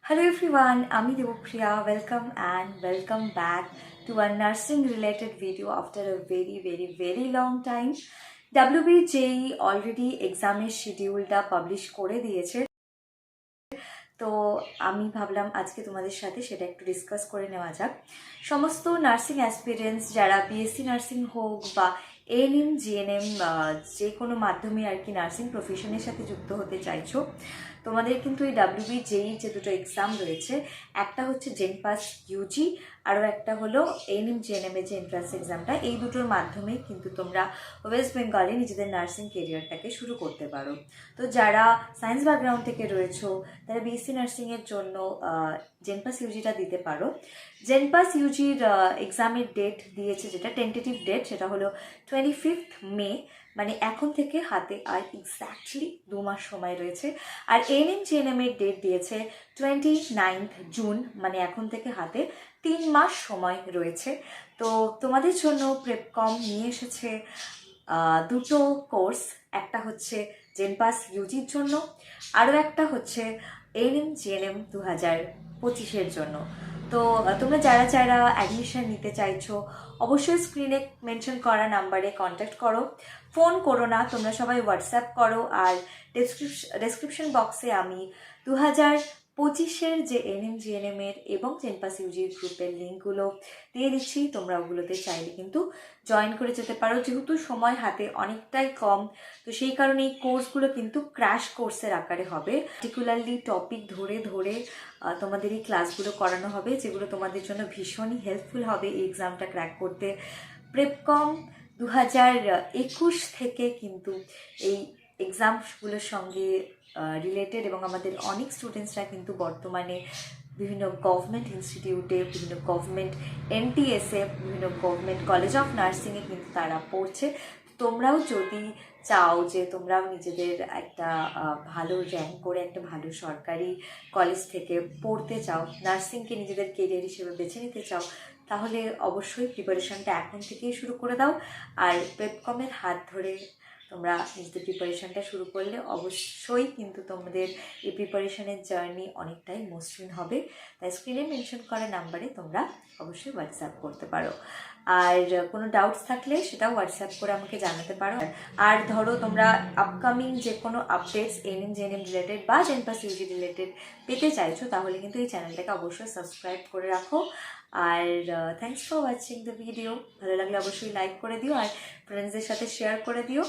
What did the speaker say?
Hello everyone, I'm Devopriya. Welcome and welcome back to a nursing related video after a very long time. WBJEE already এক্সামের শিডিউলটা publish করে দিয়েছে, তো আমি ভাবলাম আজকে তোমাদের সাথে সেটা একটু ডিসকাস করে নেওয়া যাক। সমস্ত নার্সিং অ্যাসপিরেন্টস যারা বিএসসি নার্সিং হোক বা এএনএম জিএনএম যে কোনো মাধ্যমে আর কি নার্সিং প্রফেশনের সাথে যুক্ত হতে চাইছো, তোমাদের কিন্তু এই WBJEE যে দুটো এক্সাম রয়েছে, একটা হচ্ছে জেনপাস ইউজি, আরও একটা হলো এএনএম জিএনএম এর যে এন্ট্রান্স এক্সামটা, এই দুটোর মাধ্যমেই কিন্তু তোমরা ওয়েস্ট বেঙ্গলে নিজেদের নার্সিং কেরিয়ারটাকে শুরু করতে পারো। তো যারা সায়েন্স ব্যাকগ্রাউন্ড থেকে রয়েছো তারা বিএসসি নার্সিংয়ের জন্য জেনপাস ইউজিটা দিতে পারো। জেনপাস ইউজির এক্সামের ডেট দিয়েছে, যেটা টেন্টেটিভ ডেট, সেটা হলো 25 মে, মানে এখন থেকে হাতে আর এক্স্যাক্টলি 2 মাস সময় রয়েছে। আর এএনএম জিএনএম এর ডেট দিয়েছে 29 জুন, মানে এখন থেকে হাতে 3 মাস সময় রয়েছে। তো তোমাদের জন্য প্রেপকম নিয়ে এসেছে দুটো কোর্স, একটা হচ্ছে জেনপাস ইউজির জন্য, আরও একটা হচ্ছে এএনএম জিএনএম 2025-এর জন্য। তো তোমরা যারা যারা অ্যাডমিশন নিতে চাইছো অবশ্যই স্ক্রিনে মেনশন করা নাম্বারে কন্ট্যাক্ট করো, ফোন করো না, তোমরা সবাই হোয়াটসঅ্যাপ করো। আর ডেসক্রিপশন বক্সে আমি 2025-এর যে এএনএম জিএনএম এর এবং জেনপাস ইউজির গ্রুপের লিঙ্কগুলো দিয়ে দিচ্ছি, তোমরা ওগুলোতে চাইলে কিন্তু জয়েন করে যেতে পারো। যেহেতু সময় হাতে অনেকটাই কম, তো সেই কারণে এই কোর্সগুলো কিন্তু ক্র্যাশ কোর্সের আকারে হবে। পার্টিকুলারলি টপিক ধরে ধরে তোমাদের এই ক্লাসগুলো করানো হবে, যেগুলো তোমাদের জন্য ভীষণই হেল্পফুল হবে এই এক্সামটা ক্র্যাক করতে। প্রেপকম 2021 থেকে কিন্তু এই এক্সামগুলোর সঙ্গে রিলেটেড, এবং আমাদের অনেক স্টুডেন্টসরা কিন্তু বর্তমানে বিভিন্ন গভর্নমেন্ট ইনস্টিটিউটে, বিভিন্ন গভর্নমেন্ট এনটিএসে, বিভিন্ন গভর্নমেন্ট কলেজ অফ নার্সিংয়ে কিন্তু তারা পড়ছে। তোমরাও যদি চাও যে তোমরাও নিজেদের একটা ভালো র্যাঙ্ক করে একটা ভালো সরকারি কলেজ থেকে পড়তে চাও, নার্সিংকে নিজেদের কেরিয়ার হিসেবে বেছে নিতে চাও, তাহলে অবশ্যই প্রিপারেশনটা এখন থেকেই শুরু করে দাও। আর প্রেপকমের হাত ধরে তোমরা নিজেদের প্রিপারেশনটা শুরু করলে অবশ্যই কিন্তু তোমাদের এই প্রিপারেশনের জার্নি অনেকটাই মসৃণ হবে। তাই স্ক্রিনে মেনশন করা নাম্বারে তোমরা অবশ্যই হোয়াটসঅ্যাপ করতে পারো। আর কোনো ডাউটস থাকলে সেটাও হোয়াটসঅ্যাপ করে আমাকে জানাতে পারো। আর ধরো তোমরা আপকামিং যে কোনো আপডেটস এএনএম জিএনএম রিলেটেড বা জেনপাস ইউজি রিলেটেড পেতে চাইছো, তাহলে কিন্তু এই চ্যানেলটাকে অবশ্যই সাবস্ক্রাইব করে রাখো। আর thanks for watching the video. ভালো লাগলে অবশ্যই লাইক করে দিও আর ফ্রেন্ডসদের সাথে শেয়ার করে দিও।